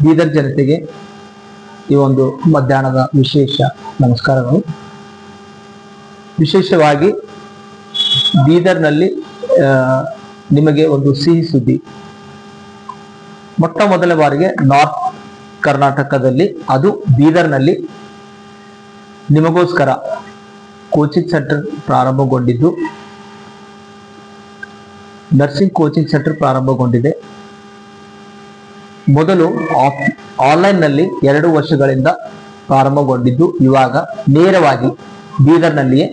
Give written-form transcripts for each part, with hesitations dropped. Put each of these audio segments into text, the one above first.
ಬೀದರ್ ಜನತೆಗೆ ಈ ಒಂದು ಮಧ್ಯಾಹ್ನದ ವಿಶೇಷ ನಮಸ್ಕಾರಗಳು. ವಿಶೇಷವಾಗಿ ಬೀದರ್ನಲ್ಲಿ ನಿಮಗೆ ಒಂದು ಸಿಹಿ ಸುದ್ದಿ. ಮೊಟ್ಟ ಮೊದಲ ಬಾರಿಗೆ ನಾರ್ತ್ ಕರ್ನಾಟಕದಲ್ಲಿ, ಅದು ಬೀದರ್ನಲ್ಲಿ ನಿಮಗೋಸ್ಕರ ಕೋಚಿಂಗ್ ಸೆಂಟರ್ ಪ್ರಾರಂಭಗೊಂಡಿದ್ದು, ನರ್ಸಿಂಗ್ ಕೋಚಿಂಗ್ ಸೆಂಟರ್ ಪ್ರಾರಂಭಗೊಂಡಿದೆ. ಮೊದಲು ಆನ್ಲೈನ್ ನಲ್ಲಿ 2 ವರ್ಷಗಳಿಂದ ಪ್ರಾರಂಭಗೊಂಡಿದ್ದು, ಇವಾಗ ನೇರವಾಗಿ ಬೀದರ್ನಲ್ಲಿಯೇ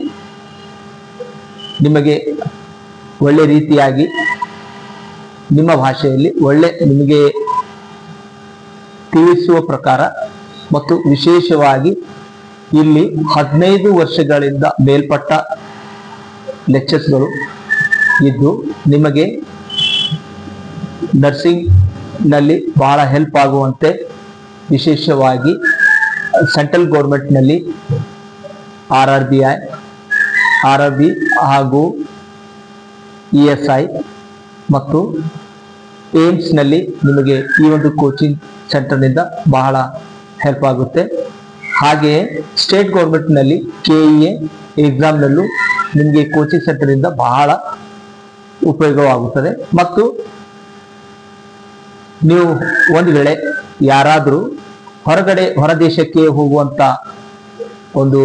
ನಿಮಗೆ ಒಳ್ಳೆ ರೀತಿಯಾಗಿ ನಿಮ್ಮ ಭಾಷೆಯಲ್ಲಿ ಒಳ್ಳೆ ನಿಮಗೆ ತಿಳಿಸುವ ಪ್ರಕಾರ ಮತ್ತು ವಿಶೇಷವಾಗಿ ಇಲ್ಲಿ 15 ವರ್ಷಗಳಿಂದ ಮೇಲ್ಪಟ್ಟ ಲೆಕ್ಚರ್ಸ್ಗಳು ಇದ್ದು ನಿಮಗೆ ನರ್ಸಿಂಗ್ ನಲ್ಲಿ ಬಹಳ ಹೆಲ್ಪ್ ಆಗುವಂತೆ ವಿಶೇಷವಾಗಿ ಸೆಂಟ್ರಲ್ ಗೌರ್ಮೆಂಟ್ ನಲ್ಲಿ RRB ಹಾಗೂ ESI ಮತ್ತು ಏಮ್ಸ್ ನಲ್ಲಿ ನಿಮಗೆ ಈ ಒಂದು ಕೋಚಿಂಗ್ ಸೆಂಟರ್ ನಿಂದ ಬಹಳ ಹೆಲ್ಪ್ ಆಗುತ್ತೆ. ಹಾಗೆಯೇ ಸ್ಟೇಟ್ ಗೌರ್ಮೆಂಟ್ ನಲ್ಲಿ KEA ಎಕ್ಸಾಮ್ ನಲ್ಲೂ ನಿಮಗೆ ಕೋಚಿಂಗ್ ಸೆಂಟರ್ ಇಂದ ಬಹಳ ಉಪಯೋಗವಾಗುತ್ತದೆ. ಮತ್ತು ನೀವು ಒಂದು ವೇಳೆ ಯಾರಾದರೂ ಹೊರ ದೇಶಕ್ಕೆ ಹೋಗುವಂತ ಒಂದು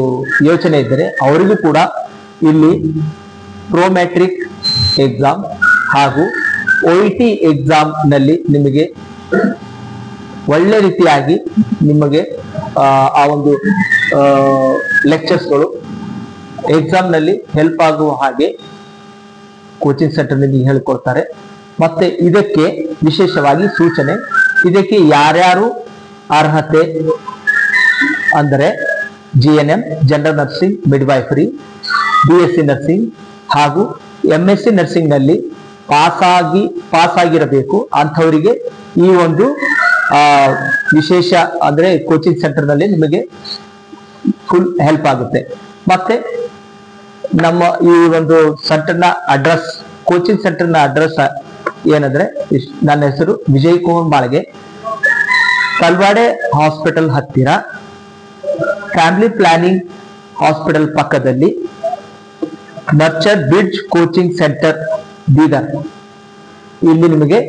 ಯೋಚನೆ ಇದ್ದರೆ ಅವರಿಗೂ ಕೂಡ ಇಲ್ಲಿ ಪ್ರೋಮ್ಯಾಟ್ರಿಕ್ ಎಕ್ಸಾಮ್ ಹಾಗೂ OET ಎಕ್ಸಾಮ್ ನಲ್ಲಿ ನಿಮಗೆ ಒಳ್ಳೆ ರೀತಿಯಾಗಿ ನಿಮಗೆ ಆ ಒಂದು ಲೆಕ್ಚರ್ಸ್ಗಳು ಎಕ್ಸಾಮ್ ನಲ್ಲಿ ಹೆಲ್ಪ್ ಆಗುವ ಹಾಗೆ ಕೋಚಿಂಗ್ ಸೆಂಟರ್ ನಲ್ಲಿ ಹೇಳಿಕೊಡ್ತಾರೆ. ಮತ್ತೆ ಇದಕ್ಕೆ ವಿಶೇಷವಾಗಿ ಸೂಚನೆ, ಇದಕ್ಕೆ ಯಾರ್ಯಾರು ಅರ್ಹತೆ ಅಂದರೆ GNM general nursing, midwifery, BSc nursing ಹಾಗೂ MSc ನರ್ಸಿಂಗ್ ನಲ್ಲಿ ಪಾಸ್ ಆಗಿರಬೇಕು. ಅಂಥವರಿಗೆ ಈ ಒಂದು ವಿಶೇಷ ಅಂದ್ರೆ ಕೋಚಿಂಗ್ ಸೆಂಟರ್ ನಲ್ಲಿ ನಿಮಗೆ ಫುಲ್ ಹೆಲ್ಪ್ ಆಗುತ್ತೆ. ಮತ್ತೆ ನಮ್ಮ ಈ ಒಂದು ಸೆಂಟರ್ನ ಅಡ್ರೆಸ್, ಕೋಚಿಂಗ್ ಸೆಂಟರ್ನ ಅಡ್ರೆಸ್ ಏನಂದ್ರೆ, ನನ್ನ ಹೆಸರು ವಿಜಯ್ ಕುಮಾರ್ ಮಾಳ್ಗೆ, ಕಲ್ವಾಡೆ ಹಾಸ್ಪಿಟಲ್ ಹತ್ತಿರ, ಫ್ಯಾಮಿಲಿ ಪ್ಲಾನಿಂಗ್ ಹಾಸ್ಪಿಟಲ್ ಪಕ್ಕದಲ್ಲಿ, nurture bridge coaching centre Bidar. ಇಲ್ಲಿ ನಿಮಗೆ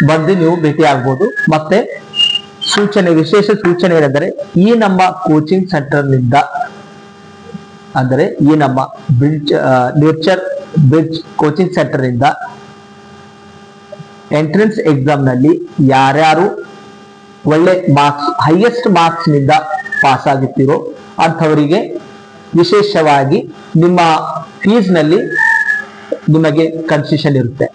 ಬಂದು ನೀವು ಭೇಟಿ ಆಗ್ಬೋದು. ಮತ್ತೆ ವಿಶೇಷ ಸೂಚನೆ ಏನೆಂದರೆ, ಈ ನಮ್ಮ ಕೋಚಿಂಗ್ ಸೆಂಟರ್ ನಿಂದ ಅಂದರೆ ಈ ನಮ್ಮ ನರ್ಚರ್ ಬ್ರಿಡ್ಜ್ ಕೋಚಿಂಗ್ ಸೆಂಟರ್ ಇಂದ ಎಂಟ್ರೆನ್ಸ್ ಎಕ್ಸಾಮ್ ನಲ್ಲಿ ಯಾರ್ಯಾರು ಒಳ್ಳೆ ಮಾರ್ಕ್ಸ್, ಹೈಯೆಸ್ಟ್ ಮಾರ್ಕ್ಸ್ ನಿಂದ ಪಾಸ್ ಆಗುತ್ತೀರೋ ಅಂಥವರಿಗೆ ವಿಶೇಷವಾಗಿ ನಿಮ್ಮ ಫೀಸ್ ನಲ್ಲಿ ನಿಮಗೆ ಕನ್ಸೆಷನ್ ಇರುತ್ತೆ.